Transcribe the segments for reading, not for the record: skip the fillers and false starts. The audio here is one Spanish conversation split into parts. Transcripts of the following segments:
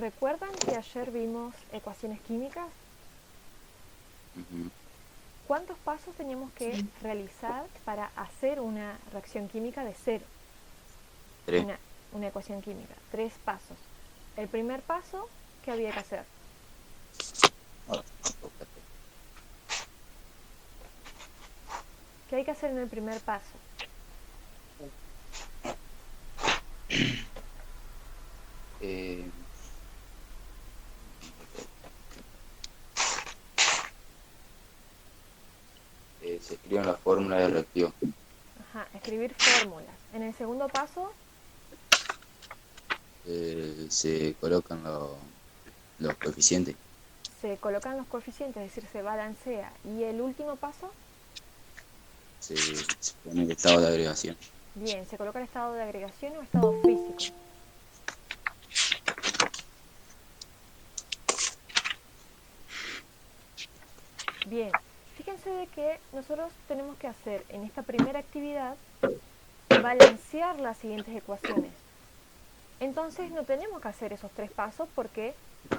¿recuerdan que ayer vimos ecuaciones químicas? Ujú. ¿Cuántos pasos teníamos que realizar para hacer una reacción química de cero? Tres. Una ecuación química. 3 pasos. El primer paso, ¿qué había que hacer? ¿Qué hay que hacer en el primer paso? Eh, Se escriben las fórmulas de reactivo. Ajá, escribir fórmulas. En el segundo paso, Se colocan los coeficientes. se colocan los coeficientes, es decir, se balancea. Y el último paso, Se pone el estado de agregación. bien, se coloca el estado de agregación o estado físico. Bien, fíjense de que nosotros tenemos que hacer en esta primera actividad balancear las siguientes ecuaciones. Entonces no tenemos que hacer esos 3 pasos porque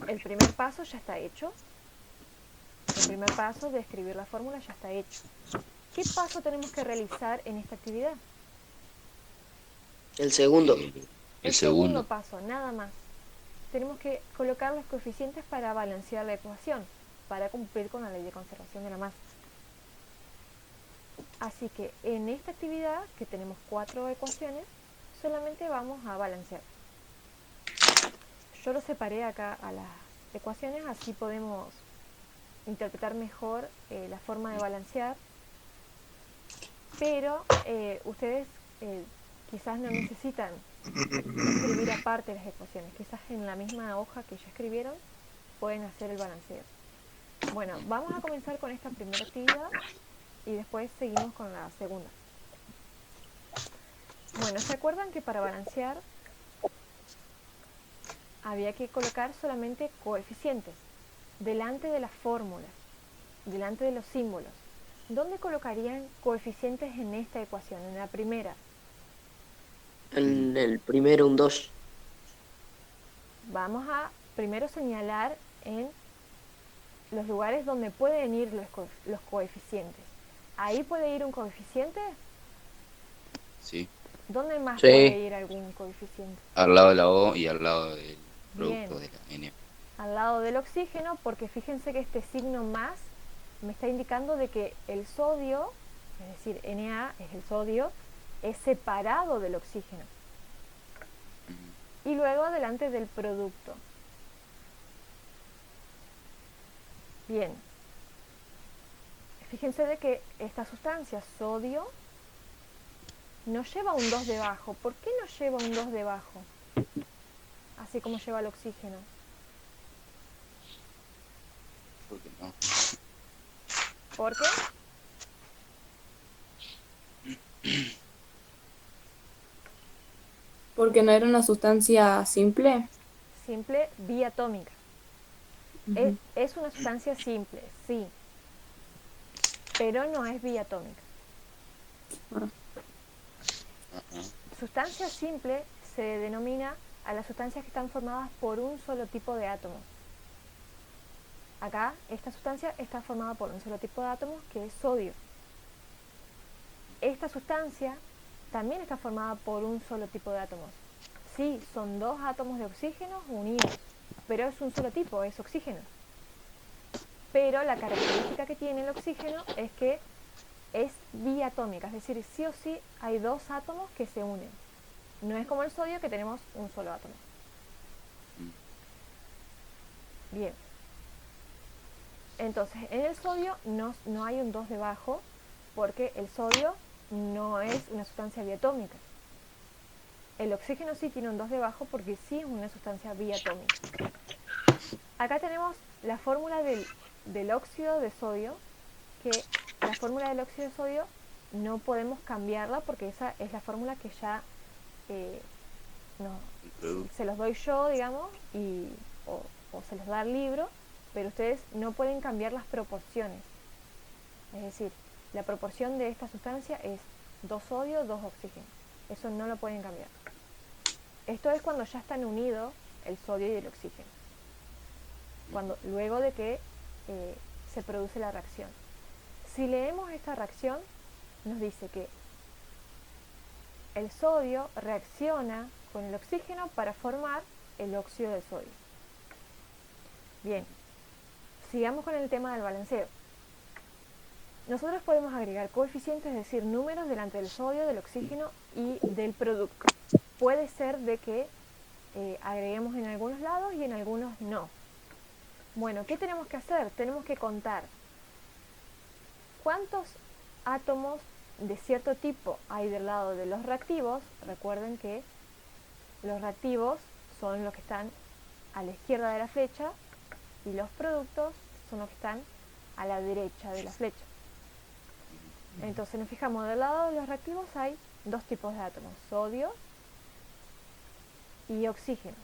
el primer paso ya está hecho. El primer paso de escribir la fórmula ya está hecho. ¿Qué paso tenemos que realizar en esta actividad? El segundo. El El segundo segundo. paso, nada más. Tenemos que colocar los coeficientes para balancear la ecuación, para cumplir con la ley de conservación de la masa. Así que en esta actividad, que tenemos 4 ecuaciones, solamente vamos a balancear. Yo lo separé acá a las ecuaciones, así podemos interpretar mejor la forma de balancear, pero ustedes quizás no necesitan escribir aparte las ecuaciones, quizás en la misma hoja que ya escribieron pueden hacer el balanceo. Bueno, vamos a comenzar con esta primera actividad y después seguimos con la segunda. Bueno, ¿se acuerdan que para balancear había que colocar solamente coeficientes delante de las fórmulas, delante de los símbolos? ¿Dónde colocarían coeficientes en esta ecuación, en la primera? En el primero un 2. Vamos a primero señalar en los lugares donde pueden ir los coeficientes. ¿Ahí puede ir un coeficiente? ¿Sí? ¿Dónde más puede Sí. ir algún coeficiente? Al lado de la O y al lado del Bien, producto de la N. al lado del oxígeno, porque fíjense que este signo más me está indicando de que el sodio, es decir, Na es el sodio, es separado del oxígeno. Y luego delante del producto. Bien, fíjense de que esta sustancia, sodio, no lleva un 2 debajo. ¿Por qué no lleva un 2 debajo? Así como lleva el oxígeno. ¿Por qué no? ¿Por qué? Porque no era una sustancia simple. Simple biatómica. Ujú. Es una sustancia simple, sí, pero no es biatómica. Ah, Ajá. Sustancia simple se denomina a las sustancias que están formadas por un solo tipo de átomos. Acá, esta sustancia está formada por un solo tipo de átomos, que es sodio. Esta sustancia también está formada por un solo tipo de átomos. Sí, son 2 átomos de oxígeno unidos, pero es un solo tipo, es oxígeno. Pero la característica que tiene el oxígeno es que es diatómica, es decir, sí o sí hay 2 átomos que se unen. No es como el sodio, que tenemos un solo átomo. Bien, entonces en el sodio no hay un 2 debajo, porque el sodio no es una sustancia diatómica. El oxígeno sí tiene un 2 debajo porque sí es una sustancia biatómica. Acá tenemos la fórmula del óxido de sodio, que la fórmula del óxido de sodio no podemos cambiarla porque esa es la fórmula que ya no, El producto. se los doy yo, digamos, o se los da el libro, pero ustedes no pueden cambiar las proporciones. Es decir, la proporción de esta sustancia es 2 sodio, 2 oxígeno. Eso no lo pueden cambiar. Esto es cuando ya están unidos el sodio y el oxígeno, luego de que se produce la reacción. Si leemos esta reacción, nos dice que el sodio reacciona con el oxígeno para formar el óxido de sodio. Bien, sigamos con el tema del balanceo. Nosotros podemos agregar coeficientes, es decir, números delante del sodio, del oxígeno y del producto. Puede ser de que agreguemos en algunos lados y en algunos no. Bueno, ¿qué tenemos que hacer? Tenemos que contar cuántos átomos de cierto tipo hay del lado de los reactivos. Recuerden que los reactivos son los que están a la izquierda de la flecha y los productos son los que están a la derecha de la flecha. Entonces nos fijamos, del lado de los reactivos hay dos tipos de átomos, sodio y oxígeno.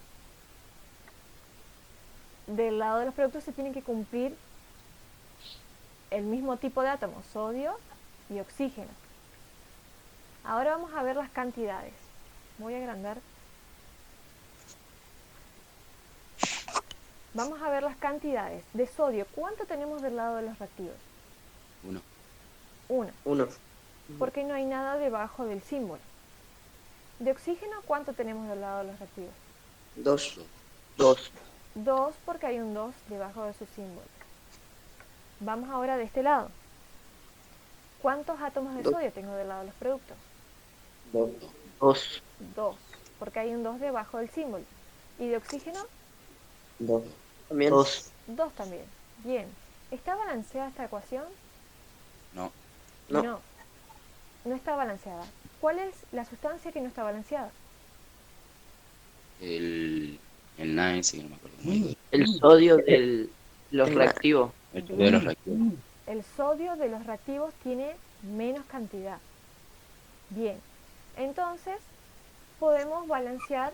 Del lado de los productos se tienen que cumplir el mismo tipo de átomos, sodio y oxígeno. Ahora vamos a ver las cantidades. Voy a agrandar. Vamos a ver las cantidades de sodio. ¿Cuánto tenemos del lado de los reactivos? 1. 1, 1. porque no hay nada debajo del símbolo. De oxígeno, ¿cuánto tenemos del lado de los reactivos? 2. 2. 2, porque hay un 2 debajo de su símbolo. Vamos ahora de este lado. ¿Cuántos átomos de sodio tengo del lado de los productos? 2. 2, porque hay un 2 debajo del símbolo. ¿Y de oxígeno? 2. También. 2. 2 también. Bien. ¿Está balanceada esta ecuación? No. No. No, no está balanceada. ¿Cuál es la sustancia que no está balanceada? El nada ese que no me acuerdo muy bien. El sodio de los reactivos. El sodio de los reactivos. El sodio de los reactivos tiene menos cantidad. Bien, entonces podemos balancear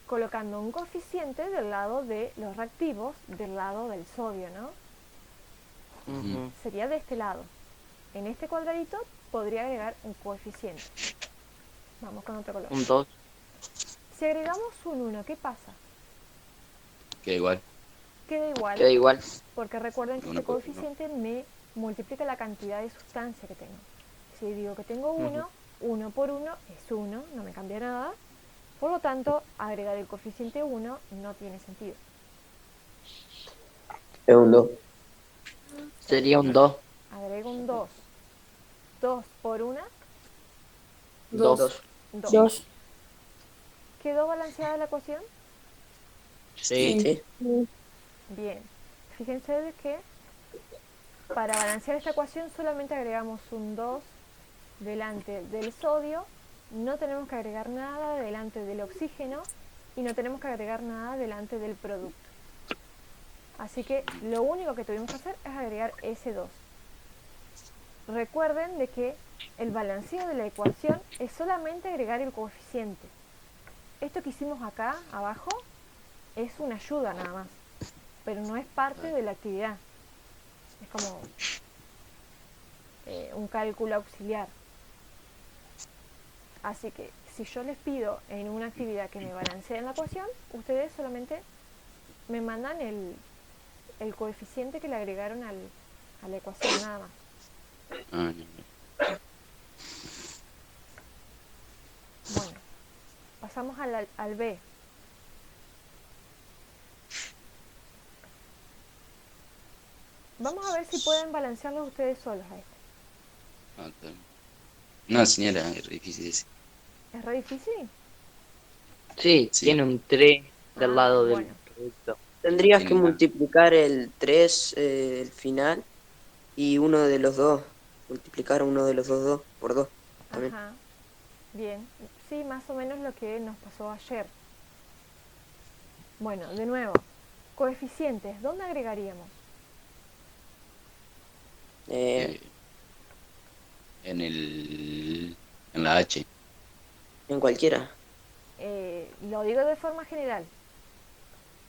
colocando un coeficiente del lado de los reactivos, del lado del sodio, ¿no? Ujú. Sería de este lado. En este cuadradito podría agregar un coeficiente. Vamos con otro color. Un 2. Si agregamos un 1, ¿qué pasa? Queda igual. Queda igual, Queda igual. porque recuerden que Uno este por uno. coeficiente me multiplica la cantidad de sustancia que tengo. Si digo que tengo 1, 1 por 1 es 1, no me cambia nada. Por lo tanto, agregar el coeficiente 1 no tiene sentido. Es un 2. Sería un 2. Agrego un 2. 2 por 1, 2. 2. 2. ¿Quedó balanceada la ecuación? Sí. Bien. Fíjense de que para balancear esta ecuación solamente agregamos un 2 delante del sodio, no tenemos que agregar nada delante del oxígeno y no tenemos que agregar nada delante del producto. Así que lo único que tuvimos que hacer es agregar ese 2. Recuerden de que el balanceo de la ecuación es solamente agregar el coeficiente. Esto que hicimos acá abajo es una ayuda nada más, pero no es parte de la actividad. Es como un cálculo auxiliar. Así que si yo les pido en una actividad que me balanceen la ecuación, ustedes solamente me mandan el coeficiente que le agregaron a la ecuación, nada más. Ah, no. Bueno, pasamos al B. Vamos a ver si pueden balancearlo ustedes solos a este. Ah, está bien. No, señora, es difícil ese. ¿Es re difícil? Sí, Sí. tiene un 3 del Ah, lado del bueno. producto. Tendrías que Tiene una- multiplicar el 3, el final, y uno de los dos. Multiplicar uno de los dos por 2. También. Ajá. Bien. Sí, más o menos lo que nos pasó ayer. Bueno, de nuevo. Coeficientes. ¿Dónde agregaríamos? Eh, en la H. en cualquiera. Lo digo de forma general.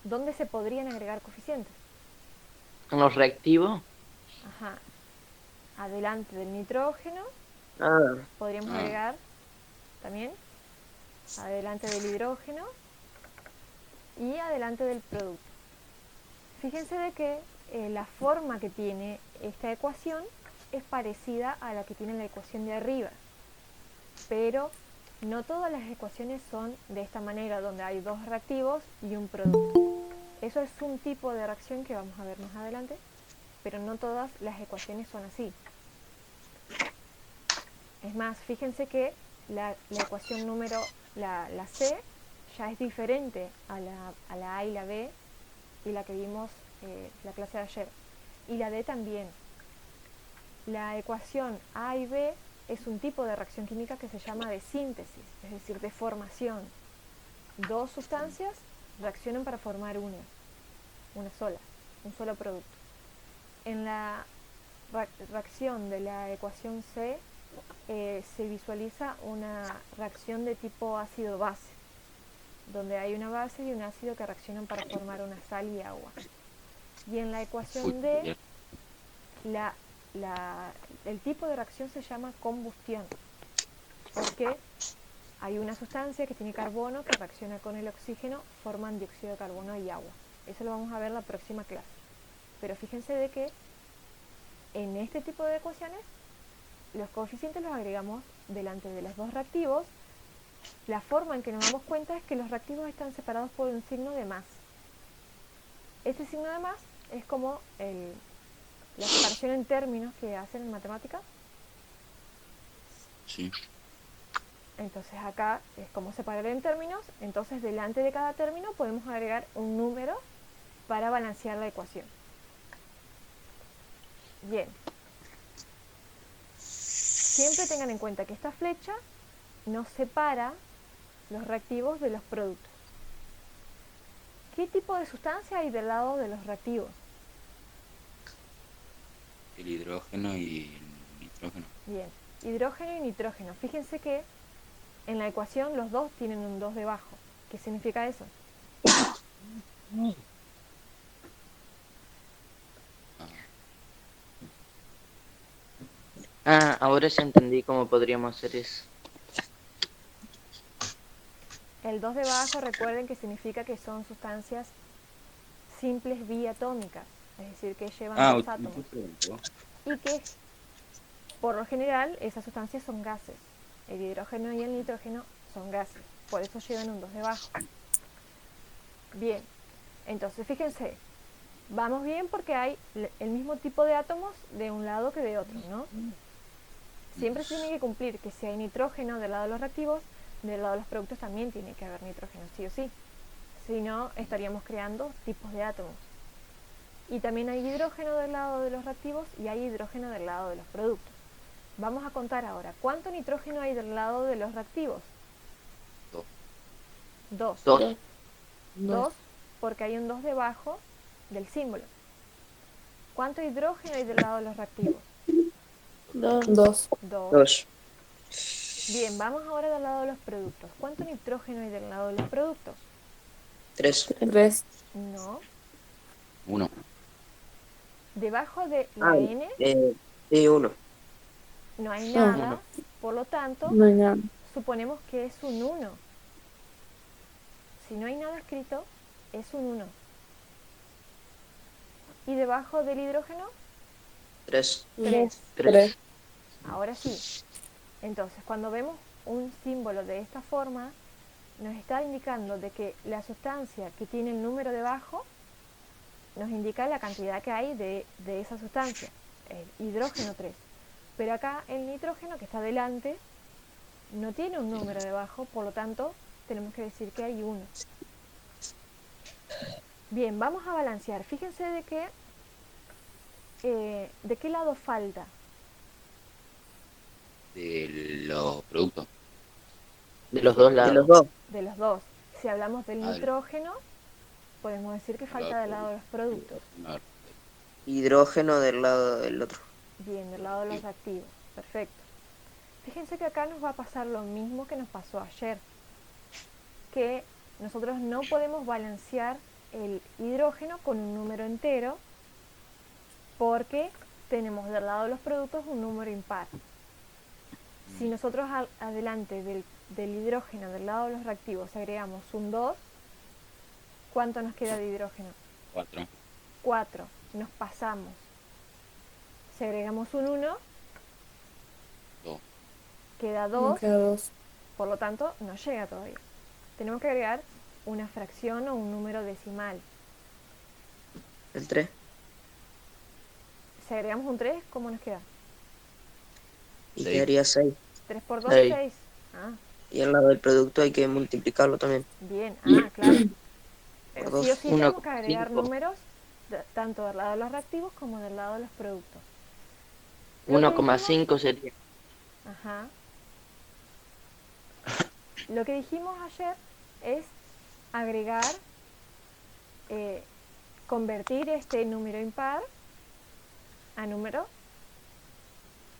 ¿Dónde se podrían agregar coeficientes? En los reactivos. Ajá. Adelante del nitrógeno Ah, podríamos Ah. agregar también. Adelante del hidrógeno y adelante del producto. Fíjense de que la forma que tiene esta ecuación es parecida a la que tiene la ecuación de arriba, pero no todas las ecuaciones son de esta manera, donde hay dos reactivos y un producto. Eso es un tipo de reacción que vamos a ver más adelante, pero no todas las ecuaciones son así. Es más, fíjense que la ecuación número, la C, ya es diferente a la A y la B y la que vimos la clase de ayer. Y la D también. La ecuación A y B es un tipo de reacción química que se llama de síntesis, es decir, de formación. Dos sustancias reaccionan para formar una sola, un solo producto. En la reacción de la ecuación C se visualiza una reacción de tipo ácido-base, donde hay una base y un ácido que reaccionan para formar una sal y agua. Y en la ecuación D, el tipo de reacción se llama combustión, porque hay una sustancia que tiene carbono que reacciona con el oxígeno, forman dióxido de carbono y agua. Eso lo vamos a ver en la próxima clase. Pero fíjense de que en este tipo de ecuaciones los coeficientes los agregamos delante de los dos reactivos. La forma en que nos damos cuenta es que los reactivos están separados por un signo de más. Este signo de más es como la separación en términos que hacen en matemática. Sí. Entonces acá es como separar en términos, entonces delante de cada término podemos agregar un número para balancear la ecuación. Bien. Siempre tengan en cuenta que esta flecha nos separa los reactivos de los productos. ¿Qué tipo de sustancia hay del lado de los reactivos? El hidrógeno y el nitrógeno. Bien, hidrógeno y nitrógeno. Fíjense que en la ecuación los dos tienen un 2 debajo. ¿Qué significa eso? Ahora ya entendí cómo podríamos hacer eso. El 2 debajo, recuerden que significa que son sustancias simples biatómicas, es decir, que llevan dos átomos. Y que, por lo general, esas sustancias son gases. El hidrógeno y el nitrógeno son gases, por eso llevan un 2 debajo. Bien, entonces fíjense, vamos bien porque hay el mismo tipo de átomos de un lado que de otro, ¿no? Siempre se tiene que cumplir que si hay nitrógeno del lado de los reactivos, del lado de los productos también tiene que haber nitrógeno, sí o sí. Si no, estaríamos creando tipos de átomos. Y también hay hidrógeno del lado de los reactivos y hay hidrógeno del lado de los productos. Vamos a contar ahora, ¿cuánto nitrógeno hay del lado de los reactivos? Dos. Dos, porque hay un 2 debajo del símbolo. ¿Cuánto hidrógeno hay del lado de los reactivos? 2. 2. Bien, vamos ahora del lado de los productos. ¿Cuánto nitrógeno hay del lado de los productos? 3. 3. No. 1. Debajo de la N Sí, 1. no hay nada, por lo tanto, No hay nada. suponemos que es un 1. Si no hay nada escrito, es un 1. ¿Y debajo del hidrógeno? 3. 3. Ahora sí. Entonces, cuando vemos un símbolo de esta forma, nos está indicando de que la sustancia que tiene el número debajo nos indica la cantidad que hay de esa sustancia, el hidrógeno 3. Pero acá el nitrógeno que está delante no tiene un número debajo, por lo tanto tenemos que decir que hay 1. Bien, vamos a balancear. Fíjense de qué lado falta. De los productos. De los dos De lados. los 2. De los dos. Si hablamos del Ah, nitrógeno, podemos decir que falta del lado de los productos. Hidrógeno del lado del otro. Bien, del lado de los reactivos. Perfecto. Fíjense que acá nos va a pasar lo mismo que nos pasó ayer, que nosotros no podemos balancear el hidrógeno con un número entero porque tenemos del lado de los productos un número impar. Si nosotros adelante del hidrógeno del lado de los reactivos agregamos un 2, ¿Cuánto nos queda de hidrógeno? 4. 4. Nos pasamos. Si agregamos un 1, 2. queda No 2, queda 2. por lo tanto no llega todavía. Tenemos que agregar una fracción o un número decimal. El 3. Si agregamos un 3, ¿cómo nos queda? Y Sí. quedaría 6. 3 por 2, Seis. 6. Ah, Y al lado del producto hay que multiplicarlo también. bien, claro. Pero Por sí o 2. sí tenemos que agregar 1,5. números tanto del lado de los reactivos como del lado de los productos. Lo que dijimos- 1,5 sería. Ajá. Lo que dijimos ayer es agregar, convertir este número impar a número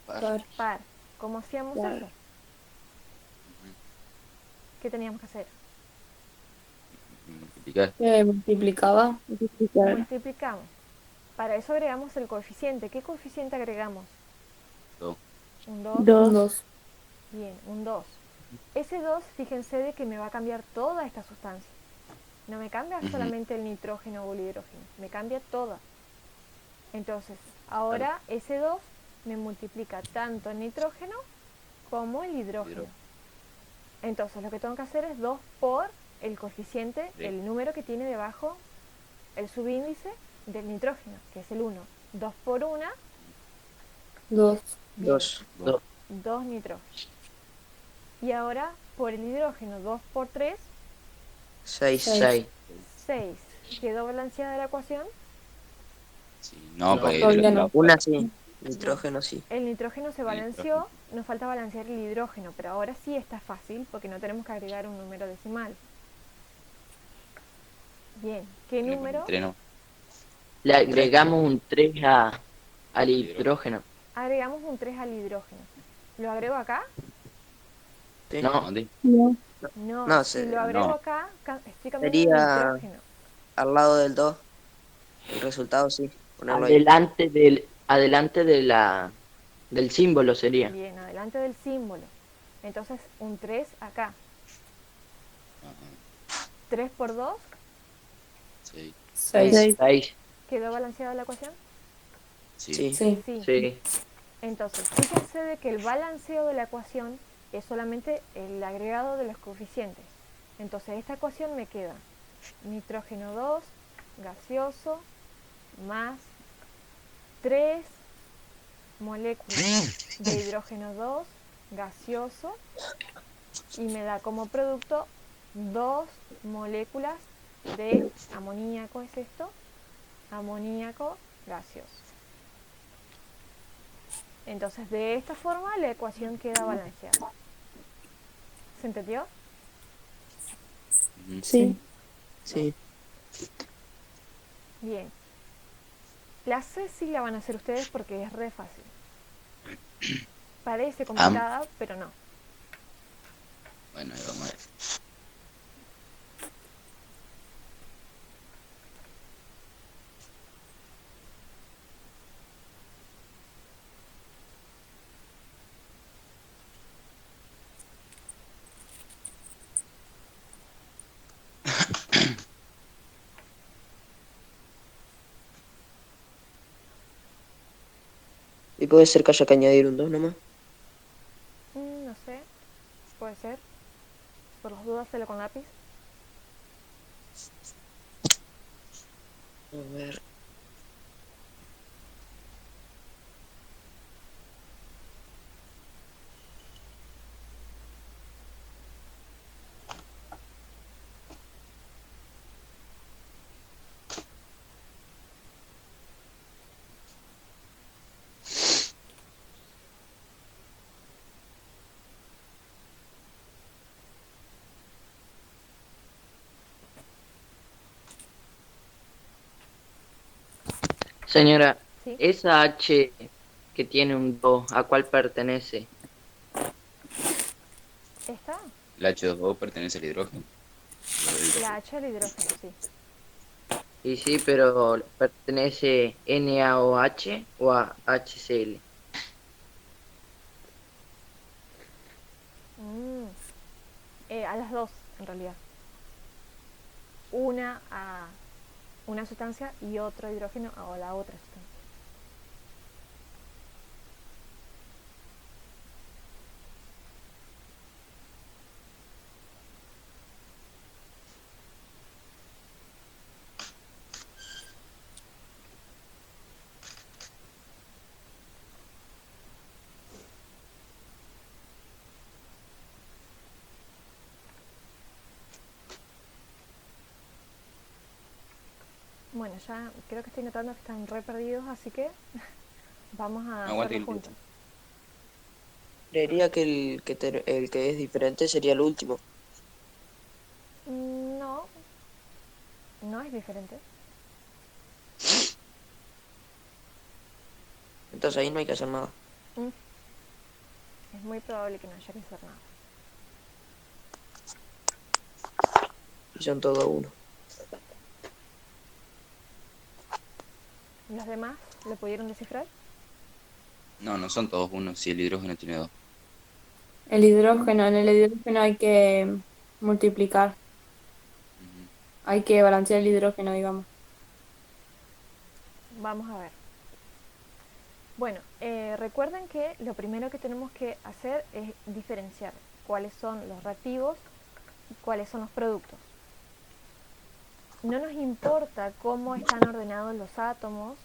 Par. par. ¿Cómo hacíamos Claro. eso? ¿Qué teníamos que hacer? Multiplicar. Multiplicaba. Multiplicar. Multiplicamos. Para eso agregamos el coeficiente. ¿Qué coeficiente agregamos? 2. Un 2. 2. Bien, un 2. Ese 2, fíjense de que me va a cambiar toda esta sustancia. No me cambia Ujú. solamente el nitrógeno o el hidrógeno, me cambia toda. Entonces, ahora ese 2 me multiplica tanto el nitrógeno como el hidrógeno. Entonces, lo que tengo que hacer es 2 por el coeficiente, Sí. el número que tiene debajo el subíndice del nitrógeno, que es el 1. 2 por 1, 2. 2. 2. 2 nitrógeno. Y ahora, por el hidrógeno, 2 por 3, 6. 6. 6. ¿Quedó balanceada la ecuación? Sí. No, No, porque todavía de no. los Una sí. Nitrógeno sí. El nitrógeno se El balanceó, nitrógeno. nos falta balancear el hidrógeno, pero ahora sí está fácil porque no tenemos que agregar un número decimal. Bien, ¿qué número? Entreno. Le agregamos un 3 al hidrógeno. Agregamos un 3 al hidrógeno. ¿Lo agrego acá? Sí. No, ¿Dónde? No. No, No, si lo agrego no. acá, estoy cambiando el Sería nitrógeno. al lado del 2. El resultado sí. Ponerlo ahí. adelante del símbolo sería. Bien, adelante del símbolo. Entonces, un 3 acá. Ajá. 3 por 2, Sí. 6. 6. ¿quedó balanceada la ecuación? Sí. Sí. Sí. Sí. Entonces, fíjense de que el balanceo de la ecuación es solamente el agregado de los coeficientes. Entonces, esta ecuación me queda nitrógeno 2 gaseoso más 3 moléculas de hidrógeno 2 gaseoso y me da como producto 2 moléculas de amoníaco, ¿es esto? Amoníaco gaseoso. Entonces, de esta forma la ecuación queda balanceada. ¿Se entendió? Ujú. Sí. Sí. Bien. La C sí la van a hacer ustedes porque es re fácil. Parece complicada, pero no. Bueno, ahí vamos a ver. Y puede ser que haya que añadir un 2 nomás. No sé. Puede ser. Por las dudas, hacerlo con lápiz. A ver. Señora, ¿Sí? esa H que tiene un 2, ¿a cuál pertenece? ¿Esta? El H2O pertenece al hidrógeno. La H del hidrógeno, sí. Y sí, pero ¿pertenece NaOH o a HCl? A las dos, en realidad. una a una sustancia y otro hidrógeno a la otra sustancia. Bueno, ya creo que estoy notando que están re perdidos, así que vamos a Aguante hacerlo el juntos. Creería que el que es diferente sería el último. No, no es diferente. Entonces ahí no hay que hacer nada. Mm, Es muy probable que no haya que hacer nada. Y son todo uno. ¿Los demás lo pudieron descifrar? No, no son todos uno, si el hidrógeno tiene dos. El hidrógeno, en el hidrógeno hay que multiplicar, Ujú. hay que balancear el hidrógeno, digamos. Vamos a ver. Bueno, recuerden que lo primero que tenemos que hacer es diferenciar cuáles son los reactivos y cuáles son los productos. No nos importa cómo están ordenados los átomos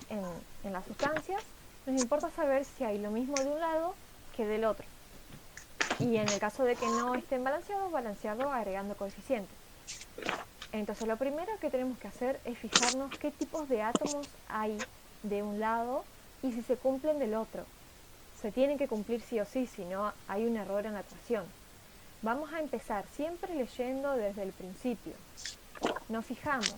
en las sustancias, nos importa saber si hay lo mismo de un lado que del otro. Y en el caso de que no estén balanceados, balancearlo agregando coeficientes. Entonces lo primero que tenemos que hacer es fijarnos qué tipos de átomos hay de un lado y si se cumplen del otro. Se tienen que cumplir sí o sí, si no hay un error en la ecuación. Vamos a empezar siempre leyendo desde el principio. Nos fijamos.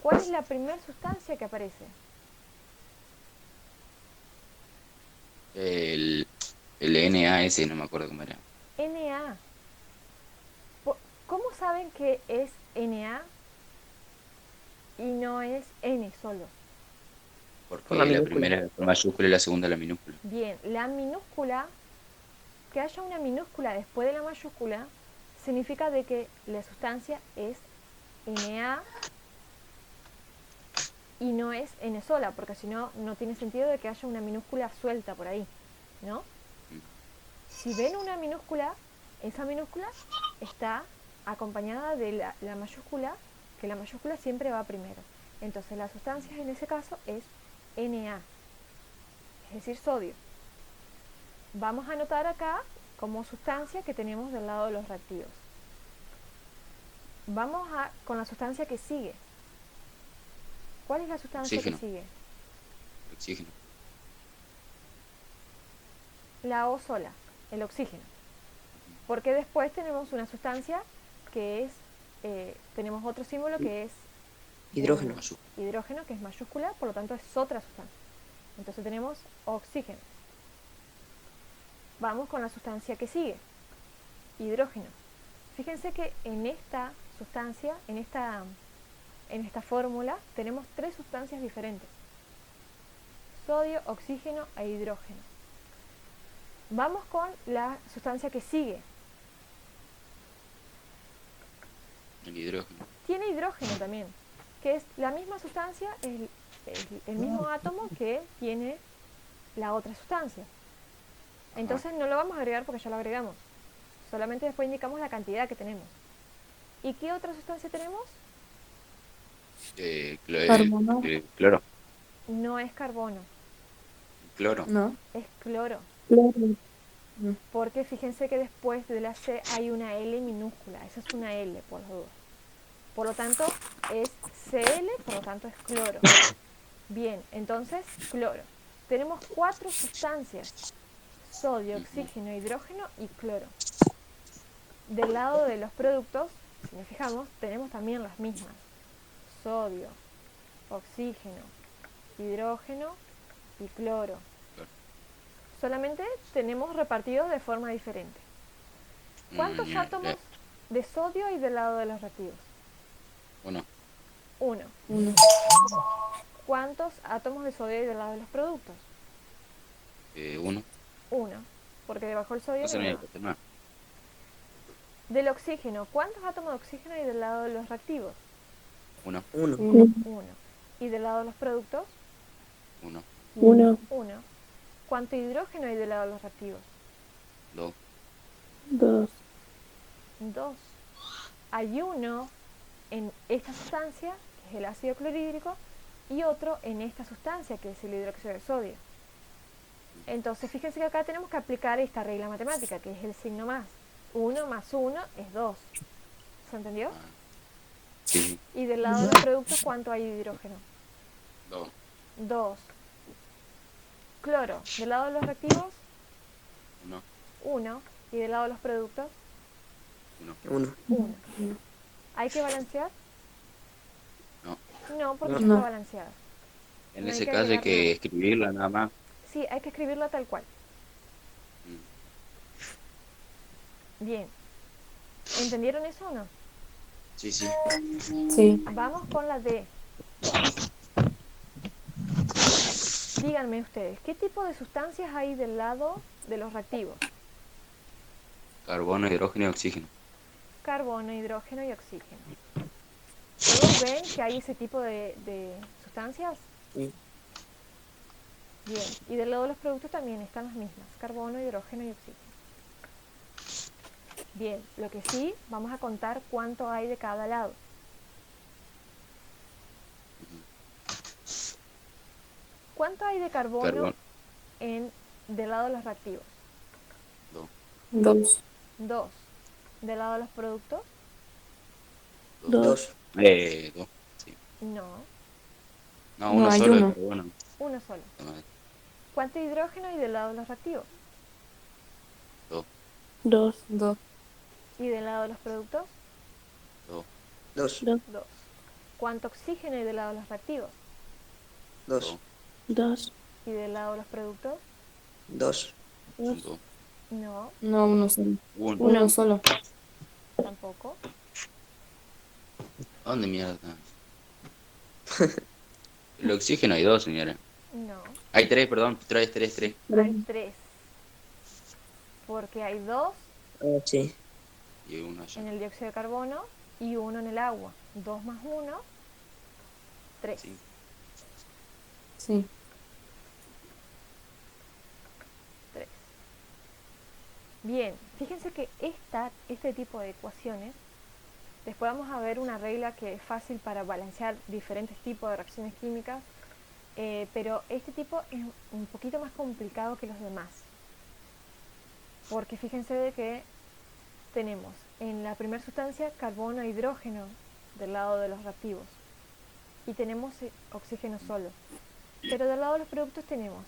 ¿Cuál es la primera sustancia que aparece? El, el NAS, no me acuerdo cómo era. Na. ¿Cómo saben que es Na y no es N solo? Por la Porque la minúscula. primera es con mayúscula y la segunda la minúscula. Bien, la minúscula, que haya una minúscula después de la mayúscula, significa de que la sustancia es Na y no es N sola, porque si no, no tiene sentido de que haya una minúscula suelta por ahí, ¿no? Si ven una minúscula, esa minúscula está acompañada de la mayúscula, que la mayúscula siempre va primero. Entonces la sustancia en ese caso es Na, es decir, sodio. Vamos a anotar acá como sustancia que tenemos del lado de los reactivos. Vamos con la sustancia que sigue. ¿Cuál es la sustancia Oxígeno. que sigue? Oxígeno. La O sola, el oxígeno. Porque después tenemos una sustancia que es, tenemos otro símbolo que es Hidrógeno. hidrógeno, que es mayúscula, por lo tanto es otra sustancia. Entonces tenemos oxígeno. Vamos con la sustancia que sigue, hidrógeno. Fíjense que en esta sustancia, en esta fórmula, tenemos tres sustancias diferentes: sodio, oxígeno e hidrógeno. Vamos con la sustancia que sigue. El hidrógeno. Tiene hidrógeno también, que es la misma sustancia, el mismo átomo que tiene la otra sustancia. Entonces no lo vamos a agregar porque ya lo agregamos. Solamente después indicamos la cantidad que tenemos. ¿Y qué otra sustancia tenemos? Carbono. Cloro. No es carbono, Cloro. No. es cloro. Cloro. Porque fíjense que después de la C hay una L minúscula. Esa es una L, por las dudas. Por lo tanto, es Cl, por lo tanto es cloro. Bien, entonces, cloro. Tenemos cuatro sustancias: sodio, oxígeno, hidrógeno y cloro. Del lado de los productos, si nos fijamos, tenemos también las mismas: sodio, oxígeno, hidrógeno y cloro. Solamente tenemos repartidos de forma diferente. ¿Cuántos átomos de sodio hay del lado de los reactivos? Uno. Uno. Uno. ¿Cuántos átomos de sodio hay del lado de los productos? Uno. Uno. Porque debajo del sodio No se no me hay había más. puesto nada. Del oxígeno, ¿cuántos átomos de oxígeno hay del lado de los reactivos? 1, 1, 1. ¿Y del lado de los productos? 1, 1, 1. ¿Cuánto hidrógeno hay del lado de los reactivos? 2, 2, 2. Hay uno en esta sustancia, que es el ácido clorhídrico, y otro en esta sustancia, que es el hidróxido de sodio. Entonces, fíjense que acá tenemos que aplicar esta regla matemática, que es el signo más. 1 más 1 es 2. ¿Se entendió? sí, Y del lado de los productos, ¿cuánto hay de hidrógeno? 2, 2. Cloro, del lado de los reactivos, 1, 1. Y del lado de los productos, 1, 1. 1. ¿Hay que balancear? no. No, porque No. ya No. está balanceada. En No hay ese que caso hay agregar que nada. escribirla nada más. Sí, hay que escribirla tal cual. Mm, Bien. ¿Entendieron eso o no? sí, sí. sí. Vamos con la D. Díganme ustedes, ¿qué tipo de sustancias hay del lado de los reactivos? Carbono, hidrógeno y oxígeno. Carbono, hidrógeno y oxígeno. ¿Todos ven que hay ese tipo de sustancias? Sí. Bien. Y del lado de los productos también están las mismas. Carbono, hidrógeno y oxígeno. Bien. Lo que sí, vamos a contar cuánto hay de cada lado. ¿Cuánto hay de carbono Carbono, del lado de los reactivos? 2, 2, 2. ¿Del lado de los productos? 2. 2. 2, sí. No. No, No, uno hay solo de uno. carbono. Uno solo. La madre. ¿Cuánto hidrógeno hay del lado de los reactivos? 2, 2, 2, ¿Y del lado de los productos? 2, 2. 2, 2. ¿Cuánto oxígeno hay del lado de los reactivos? 2. 2, ¿Y del lado de los productos? 2. 2. 2, No, No, uno solo. 1. Uno solo. tampoco. ¿Dónde mierda? El oxígeno hay 2, señora. No, Hay 3, perdón. 3, 3, 3. hay 3. Porque hay 2 Ah, sí. Y uno allá. en el dióxido de carbono y 1 en el agua. 2 más 1, 3. Sí. Sí. 3. Bien, fíjense que este tipo de ecuaciones, después vamos a ver una regla que es fácil para balancear diferentes tipos de reacciones químicas, pero este tipo es un poquito más complicado que los demás. Porque fíjense de que tenemos en la primera sustancia carbono e hidrógeno del lado de los reactivos y tenemos oxígeno solo. Pero del lado de los productos tenemos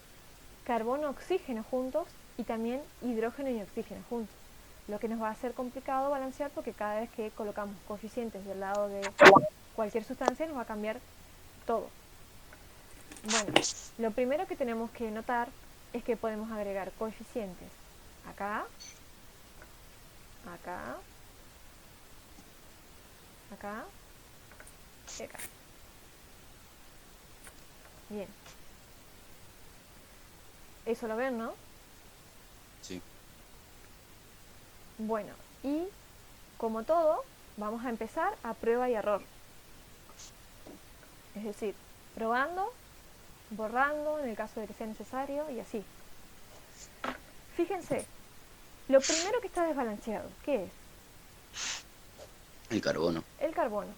carbono, oxígeno juntos y también hidrógeno y oxígeno juntos. Lo que nos va a hacer complicado balancear porque cada vez que colocamos coeficientes del lado de cualquier sustancia nos va a cambiar todo. Bueno, lo primero que tenemos que notar es que podemos agregar coeficientes acá, acá, acá y acá. Bien. Eso lo ven, ¿no? Sí. Bueno, y como todo, vamos a empezar a prueba y error. Es decir, probando, borrando en el caso de que sea necesario y así. Fíjense, lo primero que está desbalanceado, ¿qué es? El carbono. El carbono.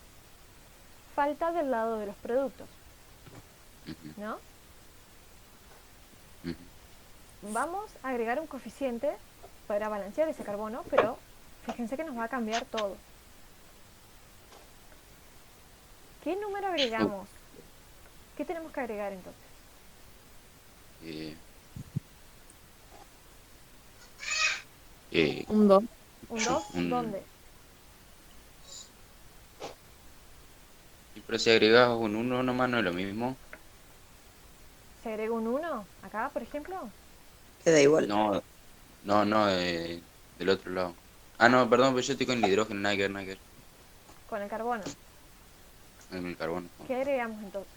Falta del lado de los productos, Ujú, ¿no? ujú. Vamos a agregar un coeficiente para balancear ese carbono, pero fíjense que nos va a cambiar todo. ¿Qué número agregamos? ¿Qué tenemos que agregar entonces? Eh, eh, Un 2. ¿Un 2? un- ¿Dónde? pero si agregas un 1 nomás no es lo mismo. ¿Se agrega un 1 acá, por ejemplo? Queda igual. No, no, no, del otro lado. Ah, no, perdón, pero yo estoy con el hidrógeno, nada que ver, nada que ver. Con el carbono. Con el carbono. No. ¿Qué agregamos entonces?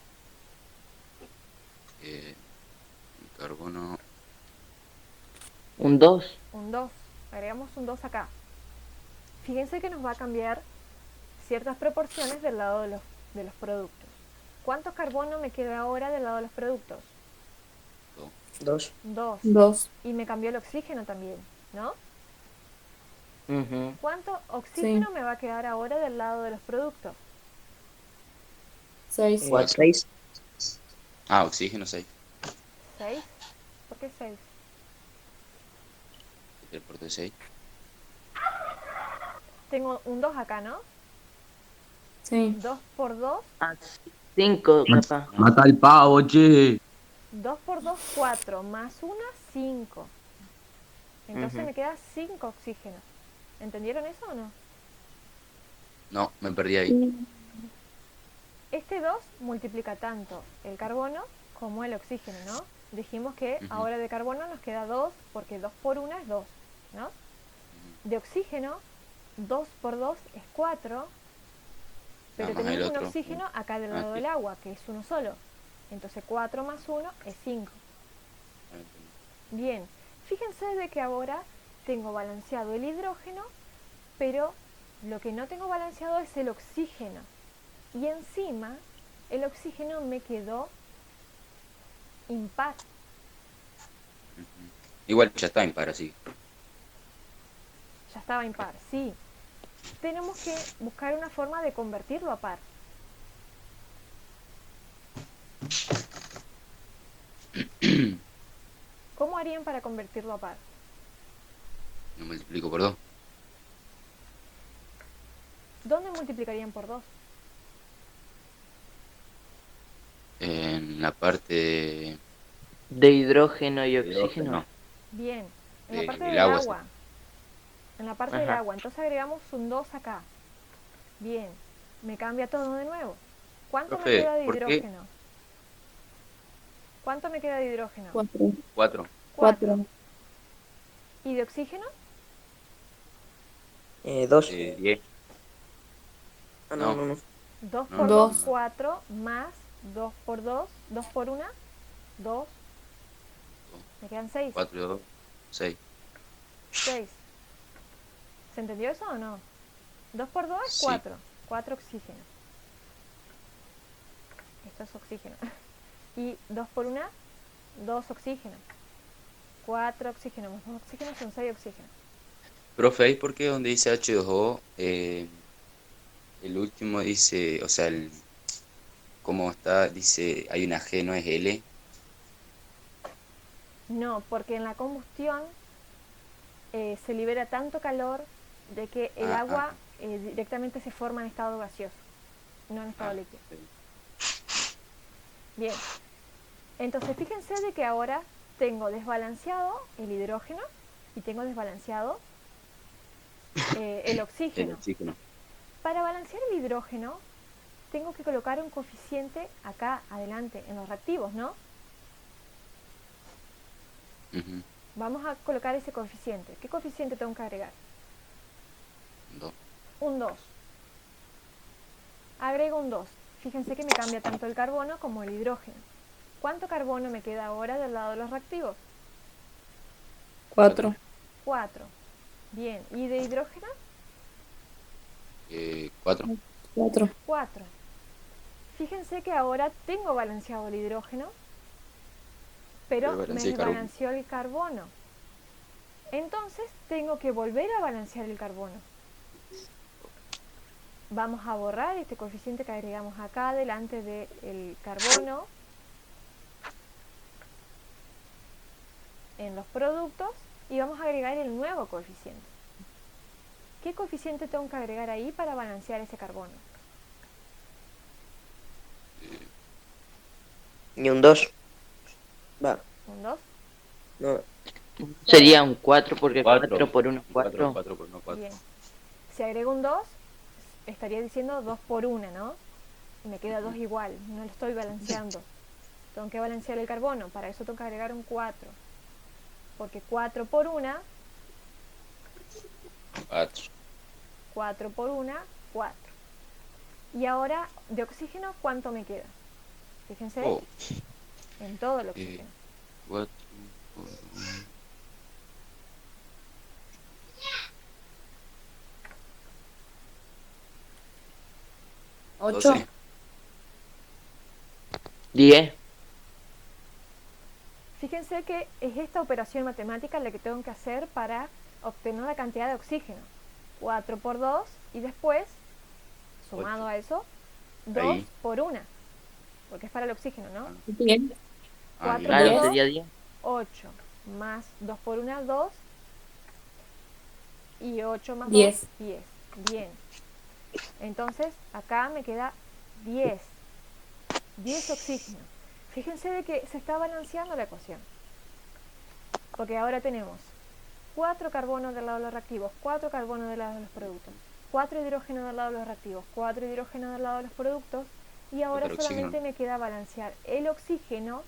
El carbono. Un 2. Un 2. Agregamos un 2 acá. fíjense que nos va a cambiar ciertas proporciones del lado de los productos. ¿Cuánto carbono me queda ahora del lado de los productos? 2. 2. 2. Y me cambió el oxígeno también, ¿no? Ujú. ¿Cuánto oxígeno Sí. me va a quedar ahora del lado de los productos? 6. 6. Ah, oxígeno 6. 6. ¿Por qué 6? El porte 6. Tengo un 2 acá, ¿no? Sí. 2 por 2, Ah, 5, capaz. Mata al pavo, che. 2 por 2, 4, más 1, 5. Entonces Ujú. me queda 5 oxígenos. ¿Entendieron eso o no? No, me perdí ahí. Este 2 multiplica tanto el carbono como el oxígeno, ¿no? Dijimos que Ujú. ahora de carbono nos queda 2 porque 2 por 1 es 2, ¿no? De oxígeno, 2 por 2 es 4, pero Más el tenemos un otro. oxígeno acá del lado sí. del agua, que es uno solo. Entonces 4 más 1 es 5. Bien, fíjense de que ahora tengo balanceado el hidrógeno, pero lo que no tengo balanceado es el oxígeno. Y encima, el oxígeno me quedó impar. Igual ya está impar, así. Ya estaba impar, sí. Tenemos que buscar una forma de convertirlo a par. ¿Cómo harían para convertirlo a par? Lo multiplico por 2. ¿Dónde multiplicarían por 2? En la parte De hidrógeno y de oxígeno. hidrógeno. Bien, en la De- parte del del agua, agua. En la parte del Ajá. agua. Entonces agregamos un 2 acá. Bien, me cambia todo de nuevo. ¿Cuánto me Profe, queda de ¿por qué? hidrógeno? ¿Cuánto me queda de hidrógeno? 4. 4. 4. ¿Y de oxígeno? 2. 10. Ah, no, No. no, no. 2 No, por no, 2, Dos. 4, más 2 por 2, 2 por 1, 2. Me quedan 6. 4 y 2, 6. 6. ¿Se entendió eso o no? 2 por 2 es Sí. 4. 4 oxígenos. Esto es oxígeno. Y 2 por 1, 2 oxígenos. 4 oxígenos más 2 oxígenos son 6 oxígenos. Profe, ¿ahí por qué donde dice H2O, el último dice, o sea, cómo está, dice, hay una G, no es L? No, porque en la combustión se libera tanto calor de que el agua directamente se forma en estado gaseoso, no en estado líquido. Bien, entonces fíjense de que ahora tengo desbalanceado el hidrógeno y tengo desbalanceado el El oxígeno. oxígeno. Para balancear el hidrógeno tengo que colocar un coeficiente acá adelante en los reactivos, ¿no? Ujú. Vamos a colocar ese coeficiente. ¿Qué coeficiente tengo que agregar? 2. Un 2. Agrego un 2. Fíjense que me cambia tanto el carbono como el hidrógeno. ¿Cuánto carbono me queda ahora del lado de los reactivos? 4. 4. Bien, ¿y de hidrógeno? 4. 4. 4. Fíjense que ahora tengo balanceado el hidrógeno, pero me Balanceé el carbono. desbalanceó el carbono. Entonces tengo que volver a balancear el carbono. Vamos a borrar este coeficiente que agregamos acá delante del carbono en los productos y vamos a agregar el nuevo coeficiente. ¿Qué coeficiente tengo que agregar ahí para balancear ese carbono? Y un 2. Va, ¿Un 2? no. Sería un 4 porque 4 4 por 1 es 4. 4. 4 por 1, 4. Bien. Si agrego un 2, estaría diciendo 2 por 1, ¿no? Y me queda 2 igual, no lo estoy balanceando. Tengo que balancear el carbono, para eso tengo que agregar un 4. Porque 4 por 1, 4. 4 por 1, 4. Y ahora, de oxígeno, ¿cuánto me queda? Fíjense, Oh, en todo el oxígeno. 4 por 1. 8. 12. 10. Fíjense que es esta operación matemática la que tengo que hacer para obtener la cantidad de oxígeno. 4 por 2 y después, sumado 8. a eso, 2 Ahí. por 1, porque es para el oxígeno, ¿no? 10. 4 bien. Claro, por 2, sería 10. 8, más 2 por 1, 2, y 8 más 2, 10. 10. Bien. Entonces, acá me queda 10. 10 oxígeno. Fíjense de que se está balanceando la ecuación. Porque ahora tenemos 4 carbonos del lado de los reactivos, 4 carbonos del lado de los productos, 4 hidrógenos del lado de los reactivos, 4 hidrógenos del lado de los productos, y ahora Pero solamente oxígeno. me queda balancear el oxígeno,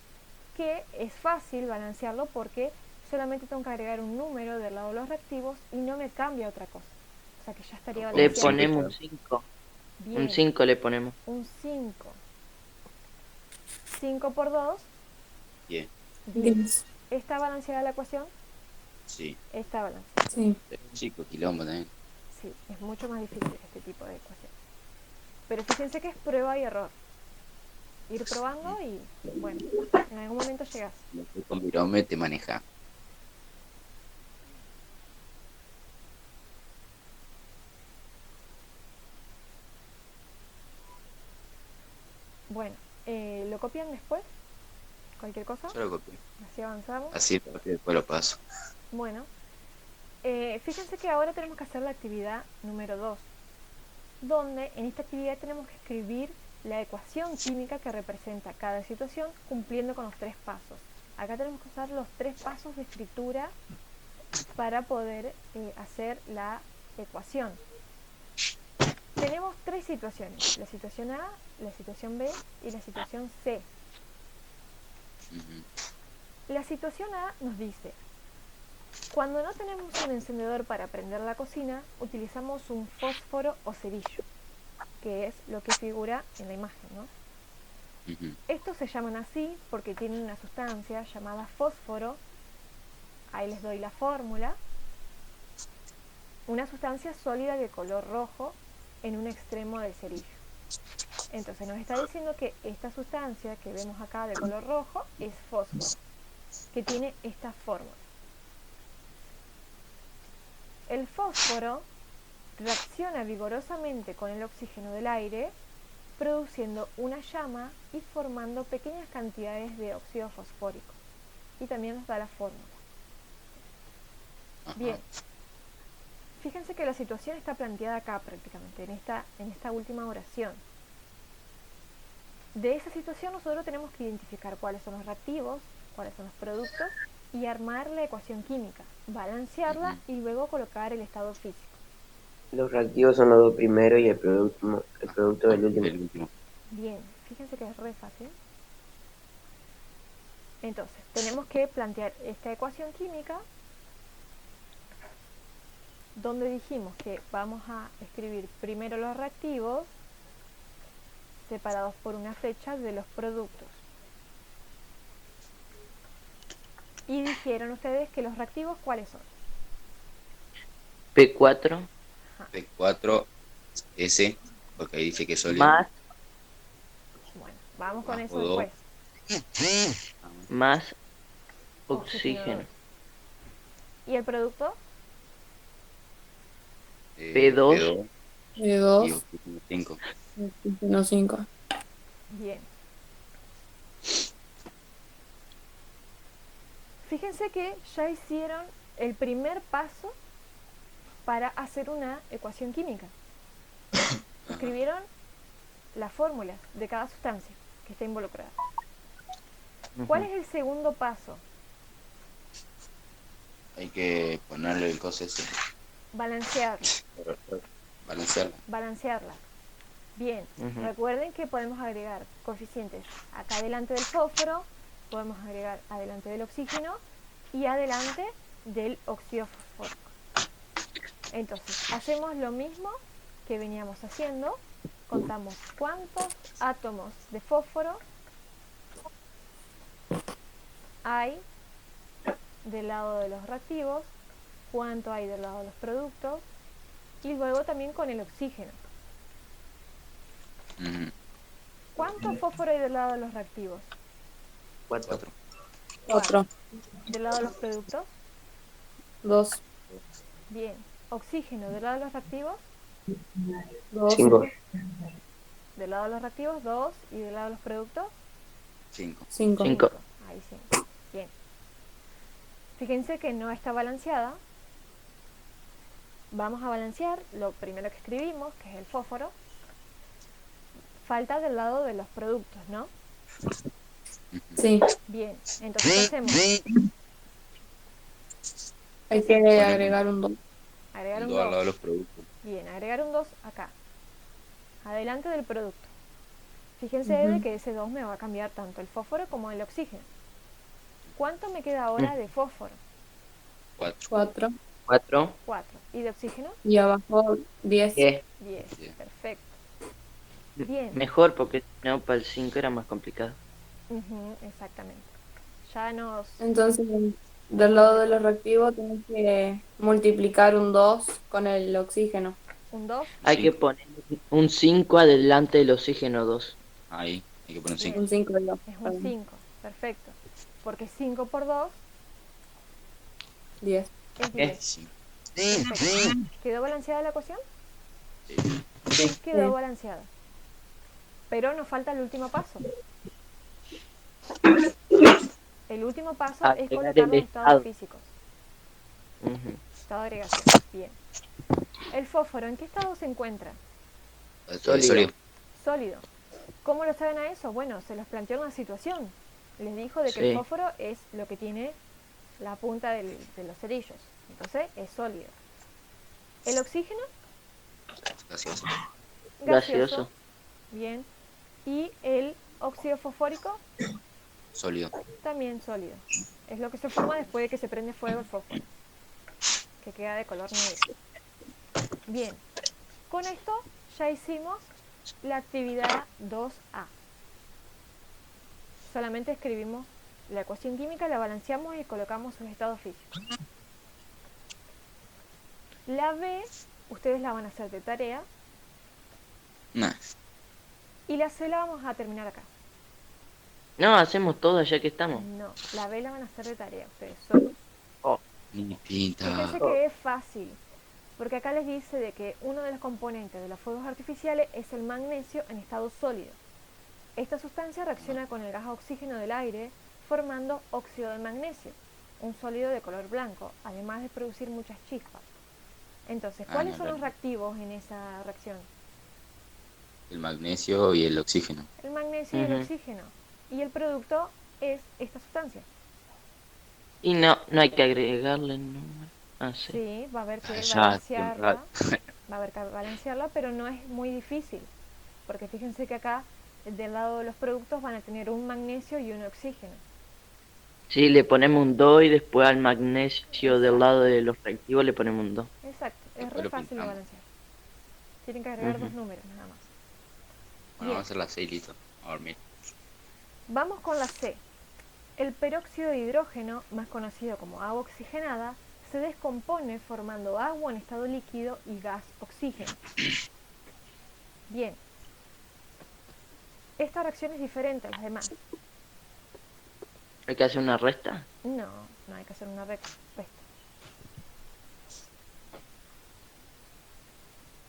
que es fácil balancearlo porque solamente tengo que agregar un número del lado de los reactivos y no me cambia otra cosa. O sea que ya estaría Como Le balanceado. siempre ponemos un está. 5. Bien, Un 5 le ponemos. un 5. 5 por 2, 10. 10. 10. ¿Está balanceada la ecuación? Sí. Está balanceada. Sí. Chico, quilombo también. Sí, es mucho más difícil este tipo de ecuación. Pero fíjense que es prueba y error. Ir probando y, bueno, en algún momento llegas. Con virome te maneja. Bueno, ¿lo copian después? ¿Cualquier cosa? Yo lo copio. Así avanzamos. Así porque después lo paso. Bueno, fíjense que ahora tenemos que hacer la actividad número 2, donde en esta actividad tenemos que escribir la ecuación química que representa cada situación cumpliendo con los 3 pasos. Acá tenemos que usar los 3 pasos de escritura para poder hacer la ecuación. Tenemos 3 situaciones, la situación A, la situación B y la situación C. Ujú. La situación A nos dice: cuando no tenemos un encendedor para prender la cocina, utilizamos un fósforo o cerillo, que es lo que figura en la imagen, ¿no? Ujú. Estos se llaman así porque tienen una sustancia llamada fósforo, ahí les doy la fórmula, una sustancia sólida de color rojo en un extremo del cerillo. Entonces nos está diciendo que esta sustancia que vemos acá de color rojo es fósforo, que tiene esta fórmula. El fósforo reacciona vigorosamente con el oxígeno del aire, produciendo una llama y formando pequeñas cantidades de óxido fosfórico. Y también nos da la fórmula. Ajá. Bien, fíjense que la situación está planteada acá prácticamente, en esta última oración. De esa situación nosotros tenemos que identificar cuáles son los reactivos, cuáles son los productos y armar la ecuación química, balancearla y luego colocar el estado físico. Los reactivos son los dos primeros y el producto del último. El último. Bien, fíjense que es re fácil. Entonces, tenemos que plantear esta ecuación química donde dijimos que vamos a escribir primero los reactivos separados por una flecha de los productos. Y dijeron ustedes que los reactivos, ¿cuáles son? P4 P4 S, porque ahí dice que es sólido. más, Bueno, vamos con Más eso O2. después. más Oxigenador. oxígeno. ¿Y el producto? P2. P2 De y 2. oxígeno 5. No 5. Bien. Fíjense que ya hicieron el primer paso para hacer una ecuación química. Escribieron las fórmulas de cada sustancia que está involucrada. ¿Cuál es el segundo paso? Hay que ponerle el coso ese. Balancearla. Balancearla. Balancearla. Bien, Ujú. recuerden que podemos agregar coeficientes acá adelante del fósforo, podemos agregar adelante del oxígeno y adelante del óxido fosfórico. Entonces, hacemos lo mismo que veníamos haciendo, contamos cuántos átomos de fósforo hay del lado de los reactivos, cuánto hay del lado de los productos y luego también con el oxígeno. Ujú. ¿Cuánto fósforo hay del lado de los reactivos? 4. 4. 4, ¿Del lado de los productos? 2, Bien. ¿Oxígeno del lado de los reactivos? 2, 5. Del lado de los reactivos, 2. ¿Y del lado de los productos? 5. 5. 5. Ahí sí. Bien. Fíjense que no está balanceada. Vamos a balancear lo primero que escribimos, que es el fósforo. Falta del lado de los productos, ¿no? Sí, Bien. Entonces, ¿qué hacemos? hay que Ponemos agregar un 2. Agregar un un 2 al lado 2. de los productos. Bien, agregar un 2 acá. Adelante del producto. Fíjense de que ese 2 me va a cambiar tanto el fósforo como el oxígeno. ¿Cuánto me queda ahora de fósforo? 4. 4. 4. 4. ¿Y de oxígeno? Y abajo 10. 10. 10. Bien. Perfecto. Bien. Mejor porque si no, para el 5 era más complicado. Ujú, exactamente. Ya nos Entonces, del vamos lado de los mejor. reactivos tenés que multiplicar un 2 con el oxígeno. Un 2. Hay que 5. poner un 5 adelante del oxígeno 2. Ahí. Hay que poner un Bien. 5. Un 5 y 2. Es un 5. Perfecto. Porque 5 por 2 10. es 10. 5. Perfecto. ¿Quedó balanceada la ecuación? Sí. Sí, quedó Sí. balanceada. Pero nos falta el último paso. El último paso es Agregar colocar el los estados estado. físicos. Ujú. Estado de agregación. Bien. ¿El fósforo en qué estado se encuentra? Sólido. Sólido. ¿Cómo lo saben a eso? Bueno, se los planteó en la situación. Les dijo de que el Sí. fósforo es lo que tiene la punta de los cerillos. Entonces es sólido. ¿El oxígeno? Gaseoso. Gaseoso. Gaseoso. Bien. ¿Y el óxido fosfórico? Sólido. También sólido. Es lo que se forma después de que se prende fuego el fósforo, que queda de color negro. Bien. Con esto ya hicimos la actividad 2A. Solamente escribimos la ecuación química, la balanceamos y colocamos sus estados físicos. La B, ustedes la van a hacer de tarea. Nah. Y la C la vamos a terminar acá. No, hacemos todo ya que estamos. No, la B la van a hacer de tarea ustedes solos. Oh, Ni pinta. Fíjense que es fácil, porque acá les dice de que uno de los componentes de los fuegos artificiales es el magnesio en estado sólido. Esta sustancia reacciona con el gas oxígeno del aire formando óxido de magnesio, un sólido de color blanco, además de producir muchas chispas. Entonces, ¿cuáles No, son los claro. reactivos en esa reacción? El magnesio y el oxígeno. El magnesio y el ujú. oxígeno. Y el producto es esta sustancia. Y no hay que agregarle número. Ah, sí. Sí, va a haber que Ya, balancearla, va a haber que balancearla, pero no es muy difícil, porque fíjense que acá del lado de los productos van a tener un magnesio y un oxígeno. Sí, le ponemos un 2 y después al magnesio del Exacto, lado de los reactivos le ponemos un 2. exacto, es Después re lo fácil de pintamos. balancear. Tienen que agregar Ujú. dos números nada más. Bueno, Bien, vamos a hacer las 6 listo. A dormir. vamos con la C. El peróxido de hidrógeno, más conocido como agua oxigenada, se descompone formando agua en estado líquido y gas oxígeno. Bien, esta reacción es diferente a las demás. Hay que hacer una resta. No, no hay que hacer una resta.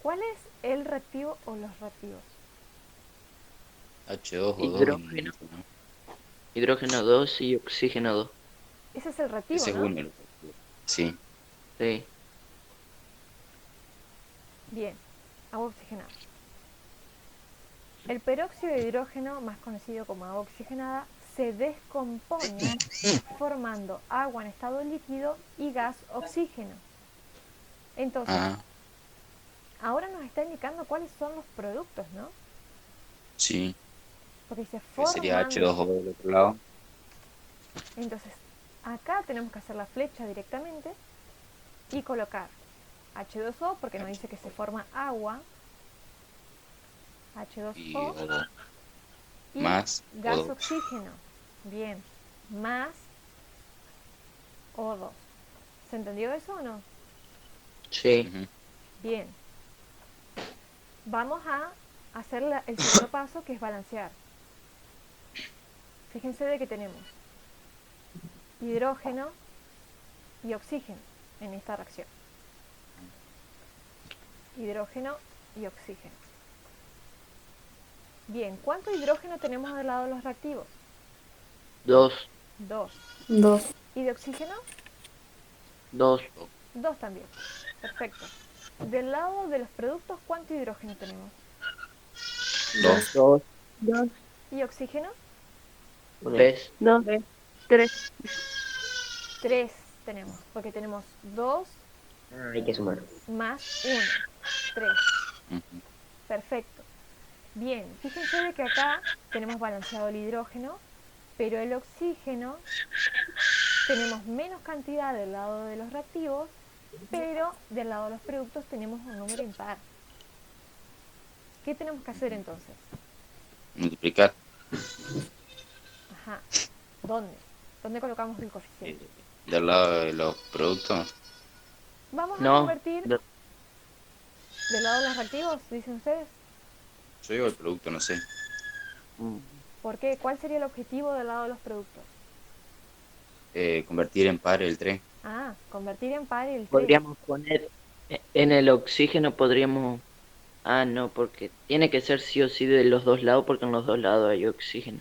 ¿Cuál es el reactivo o los reactivos? H2O2 y Hidrógeno. ¿no? Hidrógeno 2 y oxígeno 2. Ese es el reactivo, Ese es ¿no? uno. Sí. Sí. Bien, agua oxigenada. El peróxido de hidrógeno, más conocido como agua oxigenada, se descompone formando agua en estado líquido y gas oxígeno. Entonces, Ah, ahora nos está indicando cuáles son los productos, ¿no? sí. Porque dice Que sería formando. H2O del otro lado. Entonces, acá tenemos que hacer la flecha directamente y colocar H2O, porque nos dice que se forma agua, Y H2O, O2. y Más gas O2. oxígeno. Bien, más O2. ¿Se entendió eso o no? Sí. Ujú. Bien. Vamos a hacer el segundo paso, que es balancear. Fíjense de que tenemos hidrógeno y oxígeno en esta reacción. Hidrógeno y oxígeno. Bien, ¿cuánto hidrógeno tenemos del lado de los reactivos? 2, 2. 2. ¿Y de oxígeno? 2, 2 también. Perfecto. Del lado de los productos, ¿cuánto hidrógeno tenemos? 2. 2. 2. ¿Y oxígeno? 3, 2. 3. 3 tenemos, porque tenemos 2 Hay que sumar. más 1. 3. Perfecto. Bien, fíjense de que acá tenemos balanceado el hidrógeno, pero el oxígeno tenemos menos cantidad del lado de los reactivos, pero del lado de los productos tenemos un número impar. ¿Qué tenemos que hacer entonces? Multiplicar. Ajá. ¿Dónde? ¿Dónde colocamos el coeficiente? Del lado de los productos. Vamos a no, convertir del lado de los reactivos, dicen ustedes. Yo digo el producto, no sé. ¿Por qué? ¿Cuál sería el objetivo del lado de los productos? Convertir en par el 3. Ah, convertir en par el 3. podríamos poner en el oxígeno, podríamos... Ah, no, porque tiene que ser sí o sí de los dos lados, porque en los dos lados hay oxígeno.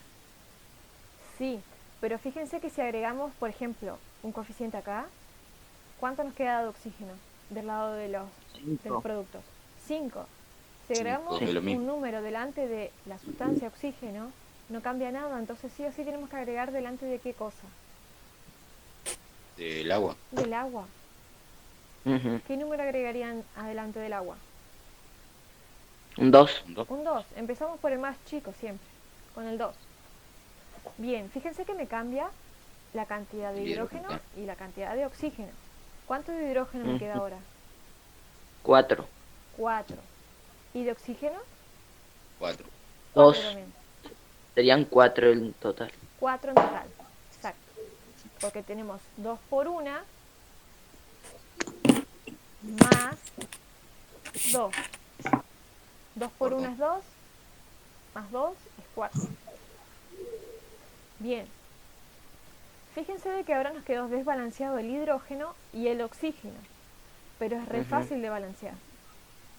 Sí, pero fíjense que si agregamos, por ejemplo, un coeficiente acá, ¿cuánto nos queda de oxígeno del lado de los 5. productos? 5. Si agregamos es lo mismo. un número delante de la sustancia oxígeno, no cambia nada, entonces sí o sí tenemos que agregar delante de qué cosa? Del agua. Del agua. Ujú. ¿Qué número agregarían adelante del agua? Un 2. Un 2. Un 2. Empezamos por el más chico siempre, con el 2. Bien, fíjense que me cambia la cantidad de El hidrógeno hidrógeno. y la cantidad de oxígeno. ¿Cuánto de hidrógeno me queda ahora? 4. 4. ¿Y de oxígeno? 4. 2. 4 también. Serían 4 en total. 4 en total. Exacto. Porque tenemos 2 por 1 más 2. 2 por 1 es 2, más 2 es 4. Bien. Fíjense de que ahora nos quedó desbalanceado el hidrógeno y el oxígeno. Pero es re Ujú. fácil de balancear.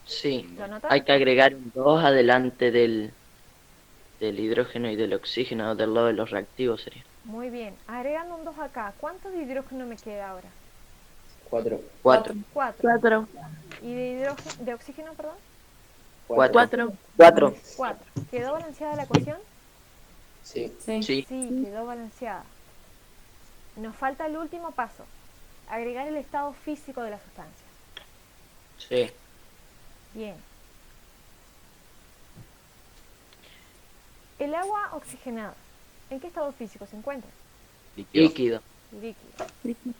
Sí. ¿Lo notan? Hay que agregar un 2 adelante del hidrógeno y del oxígeno del lado de los reactivos sería. Muy bien. Agregando un 2 acá, ¿cuánto de hidrógeno me queda ahora? 4. 4. 4. 4. ¿Y de oxígeno, perdón? 4. 4. 4. ¿Quedó balanceada la ecuación? Sí. Sí. Sí. Sí, quedó balanceada. Nos falta el último paso. Agregar el estado físico de la sustancia. Sí. Bien. El agua oxigenada, ¿en qué estado físico se encuentra? Líquido. Líquido. Líquido.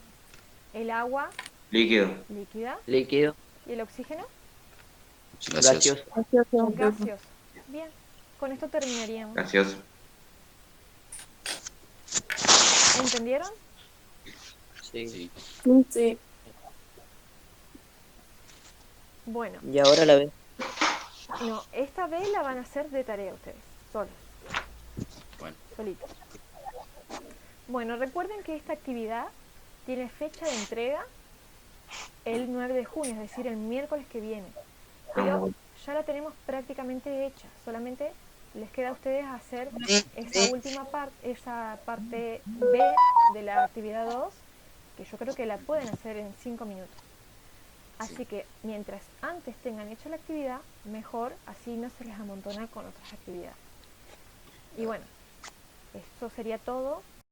El agua Líquido. líquida Líquido. y el oxígeno Gaseoso. Gaseoso. gaseoso. Bien, con esto terminaríamos. Gaseoso. ¿Entendieron? Sí. Sí. Sí. Bueno, Y ahora la vez. no, esta vez la van a hacer de tarea ustedes, solos, Bueno. solitos. Bueno, recuerden que esta actividad tiene fecha de entrega el 9 de junio, es decir, el miércoles que viene. Pero ya la tenemos prácticamente hecha, solamente les queda a ustedes hacer esa última parte, esa parte B de la actividad 2, que yo creo que la pueden hacer en 5 minutos. Así que mientras antes tengan hecha la actividad, mejor, así no se les amontona con otras actividades. Y bueno, eso sería todo.